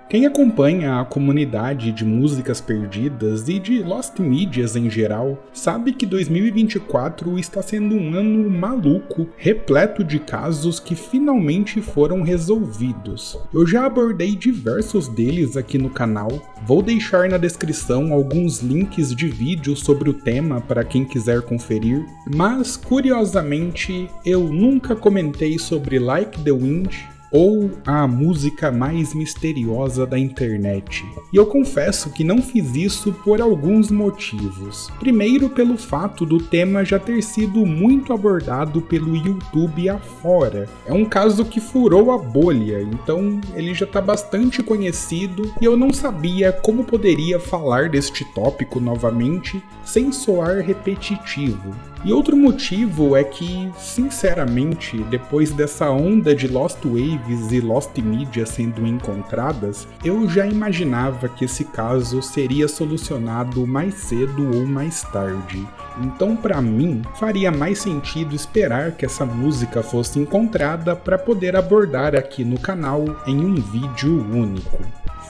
Quem acompanha a comunidade de músicas perdidas e de Lost Medias em geral, sabe que 2024 está sendo um ano maluco, repleto de casos que finalmente foram resolvidos. Eu já abordei diversos deles aqui no canal, vou deixar na descrição alguns links de vídeos sobre o tema para quem quiser conferir, mas curiosamente eu nunca comentei sobre Like the Wind, ou a música mais misteriosa da internet. E eu confesso que não fiz isso por alguns motivos. Primeiro, pelo fato do tema já ter sido muito abordado pelo YouTube afora. É um caso que furou a bolha, então ele já está bastante conhecido e eu não sabia como poderia falar deste tópico novamente sem soar repetitivo. E outro motivo é que, sinceramente, depois dessa onda de Lost Waves e Lost Media sendo encontradas, eu já imaginava que esse caso seria solucionado mais cedo ou mais tarde. Então, para mim, faria mais sentido esperar que essa música fosse encontrada para poder abordar aqui no canal em um vídeo único.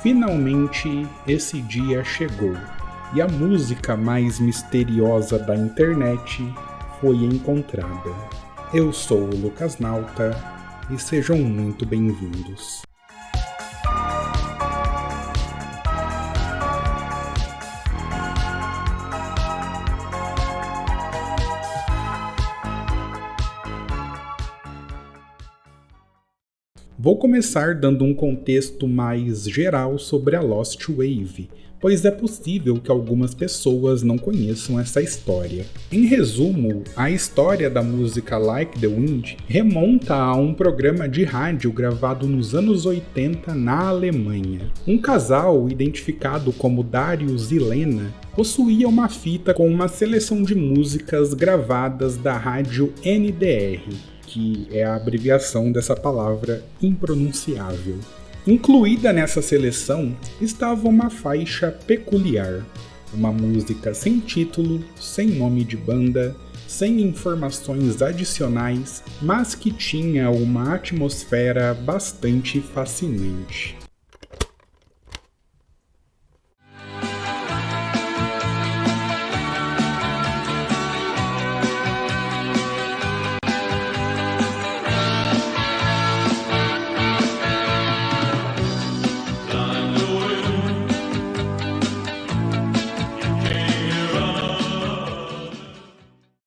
Finalmente, esse dia chegou. E a música mais misteriosa da internet foi encontrada. Eu sou o Lucas Nauta e sejam muito bem-vindos. Vou começar dando um contexto mais geral sobre a Lost Wave, pois é possível que algumas pessoas não conheçam essa história. Em resumo, a história da música Like the Wind remonta a um programa de rádio gravado nos anos 80 na Alemanha. Um casal, identificado como Darius e Lena, possuía uma fita com uma seleção de músicas gravadas da rádio NDR, que é a abreviação dessa palavra impronunciável. Incluída nessa seleção estava uma faixa peculiar, uma música sem título, sem nome de banda, sem informações adicionais, mas que tinha uma atmosfera bastante fascinante.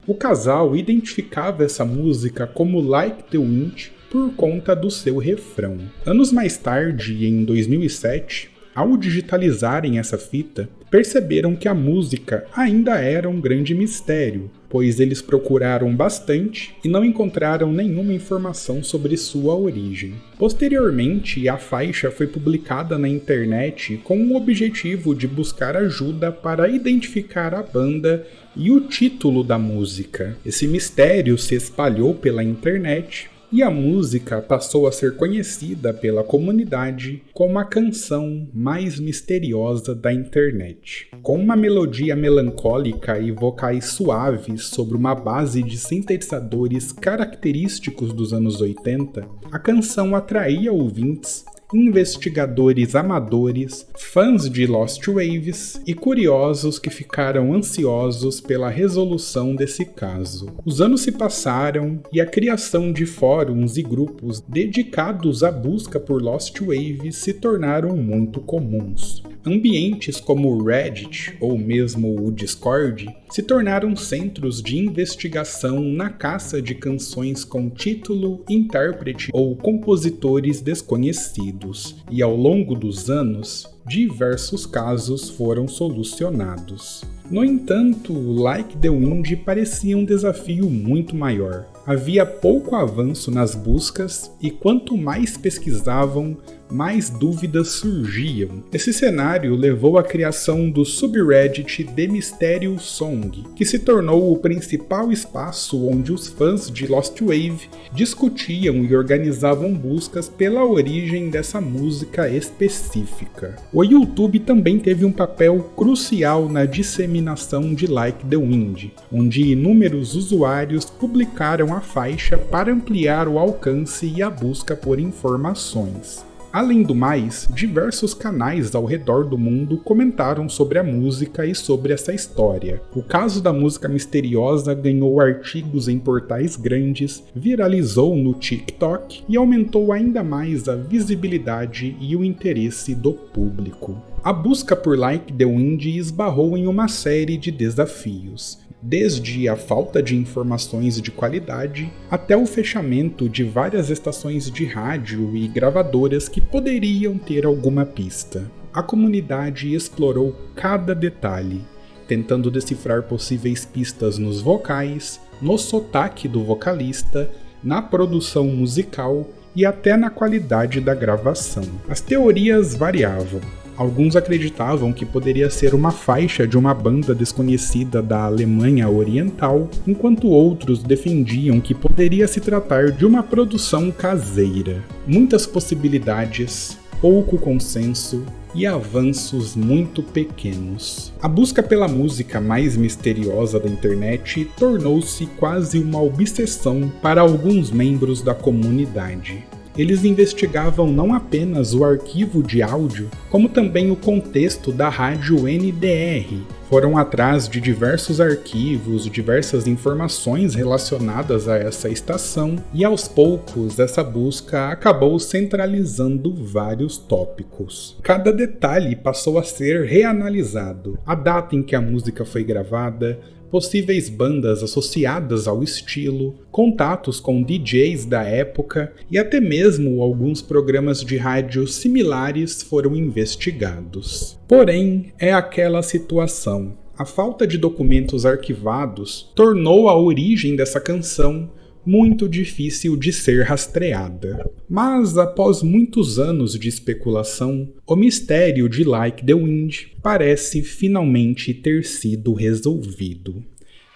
O casal identificava essa música como Like the Wind por conta do seu refrão. Anos mais tarde, em 2007, ao digitalizarem essa fita, perceberam que a música ainda era um grande mistério, pois eles procuraram bastante e não encontraram nenhuma informação sobre sua origem. Posteriormente, a faixa foi publicada na internet com o objetivo de buscar ajuda para identificar a banda e o título da música. Esse mistério se espalhou pela internet e a música passou a ser conhecida pela comunidade como a canção mais misteriosa da internet. Com uma melodia melancólica e vocais suaves sobre uma base de sintetizadores característicos dos anos 80, a canção atraía ouvintes, investigadores amadores, fãs de Lost Waves e curiosos que ficaram ansiosos pela resolução desse caso. Os anos se passaram e a criação de fóruns e grupos dedicados à busca por Lost Waves se tornaram muito comuns. Ambientes como o Reddit ou mesmo o Discord se tornaram centros de investigação na caça de canções com título, intérprete ou compositores desconhecidos, e ao longo dos anos, diversos casos foram solucionados. No entanto, Like the Wind parecia um desafio muito maior. Havia pouco avanço nas buscas e quanto mais pesquisavam, mais dúvidas surgiam. Esse cenário levou à criação do subreddit The Mysterious Song, que se tornou o principal espaço onde os fãs de Lost Wave discutiam e organizavam buscas pela origem dessa música específica. O YouTube também teve um papel crucial na disseminação de Like the Wind, onde inúmeros usuários publicaram a faixa para ampliar o alcance e a busca por informações. Além do mais, diversos canais ao redor do mundo comentaram sobre a música e sobre essa história. O caso da música misteriosa ganhou artigos em portais grandes, viralizou no TikTok e aumentou ainda mais a visibilidade e o interesse do público. A busca por Like the Wind esbarrou em uma série de desafios, desde a falta de informações de qualidade até o fechamento de várias estações de rádio e gravadoras que poderiam ter alguma pista. A comunidade explorou cada detalhe, tentando decifrar possíveis pistas nos vocais, no sotaque do vocalista, na produção musical e até na qualidade da gravação. As teorias variavam. Alguns acreditavam que poderia ser uma faixa de uma banda desconhecida da Alemanha Oriental, enquanto outros defendiam que poderia se tratar de uma produção caseira. Muitas possibilidades, pouco consenso e avanços muito pequenos. A busca pela música mais misteriosa da internet tornou-se quase uma obsessão para alguns membros da comunidade. Eles investigavam não apenas o arquivo de áudio, como também o contexto da rádio NDR. Foram atrás de diversos arquivos, diversas informações relacionadas a essa estação, e aos poucos essa busca acabou centralizando vários tópicos. Cada detalhe passou a ser reanalisado: a data em que a música foi gravada, possíveis bandas associadas ao estilo, contatos com DJs da época e até mesmo alguns programas de rádio similares foram investigados. Porém, é aquela situação. A falta de documentos arquivados tornou a origem dessa canção muito difícil de ser rastreada. Mas, após muitos anos de especulação, o mistério de Like the Wind parece finalmente ter sido resolvido.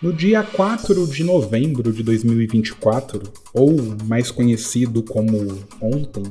No dia 4 de novembro de 2024, ou mais conhecido como ontem,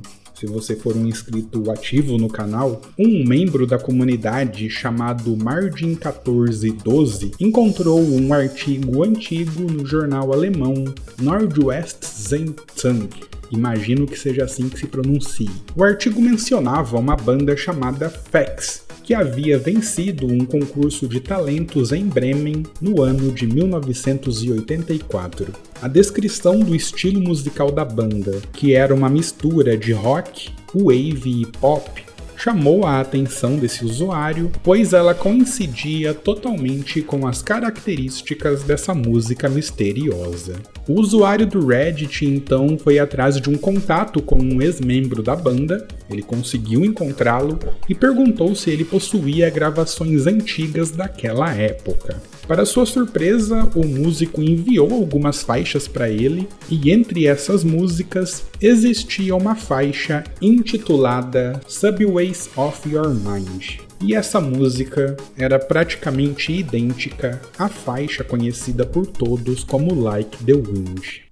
se você for um inscrito ativo no canal, um membro da comunidade chamado Margin1412 encontrou um artigo antigo no jornal alemão Nordwestzeitung. Imagino que seja assim que se pronuncie. O artigo mencionava uma banda chamada Fax, que havia vencido um concurso de talentos em Bremen no ano de 1984. A descrição do estilo musical da banda, que era uma mistura de rock, wave e pop, chamou a atenção desse usuário, pois ela coincidia totalmente com as características dessa música misteriosa. O usuário do Reddit então foi atrás de um contato com um ex-membro da banda, ele conseguiu encontrá-lo e perguntou se ele possuía gravações antigas daquela época. Para sua surpresa, o músico enviou algumas faixas para ele, e entre essas músicas existia uma faixa intitulada Subways of Your Mind. E essa música era praticamente idêntica à faixa conhecida por todos como Like the Wind.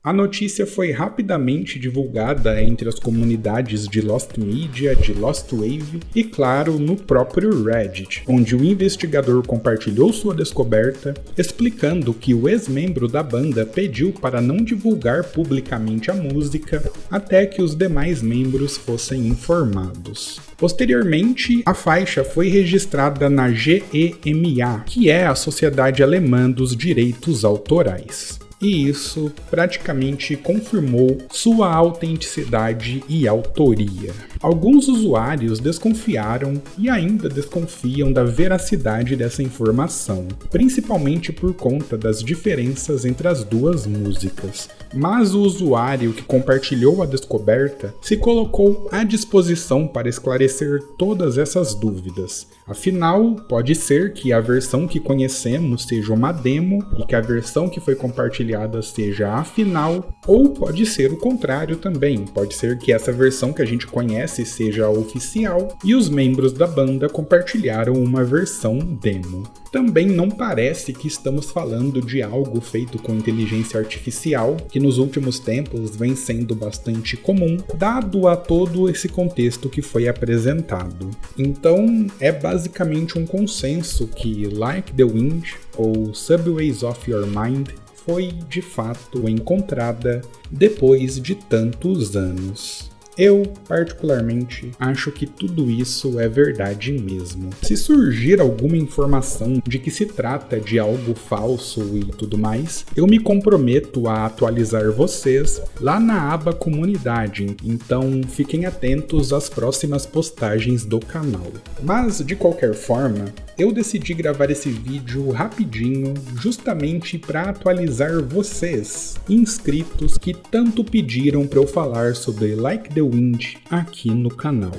A notícia foi rapidamente divulgada entre as comunidades de Lost Media, de Lost Wave e, claro, no próprio Reddit, onde o investigador compartilhou sua descoberta, explicando que o ex-membro da banda pediu para não divulgar publicamente a música até que os demais membros fossem informados. Posteriormente, a faixa foi registrada na GEMA, que é a Sociedade Alemã dos Direitos Autorais. E isso praticamente confirmou sua autenticidade e autoria. Alguns usuários desconfiaram e ainda desconfiam da veracidade dessa informação, principalmente por conta das diferenças entre as duas músicas. Mas o usuário que compartilhou a descoberta se colocou à disposição para esclarecer todas essas dúvidas. Afinal, pode ser que a versão que conhecemos seja uma demo e que a versão que foi compartilhada compartilhada seja a final, ou pode ser o contrário também. Pode ser que essa versão que a gente conhece seja a oficial e os membros da banda compartilharam uma versão demo. Também não parece que estamos falando de algo feito com inteligência artificial, que nos últimos tempos vem sendo bastante comum, dado a todo esse contexto que foi apresentado. Então, é basicamente um consenso que Like the Wind, ou Subways of Your Mind, foi de fato encontrada depois de tantos anos. Eu, particularmente, acho que tudo isso é verdade mesmo. Se surgir alguma informação de que se trata de algo falso e tudo mais, eu me comprometo a atualizar vocês lá na aba Comunidade, então fiquem atentos às próximas postagens do canal. Mas, de qualquer forma, eu decidi gravar esse vídeo rapidinho justamente para atualizar vocês, inscritos que tanto pediram para eu falar sobre Like the Wind aqui no canal.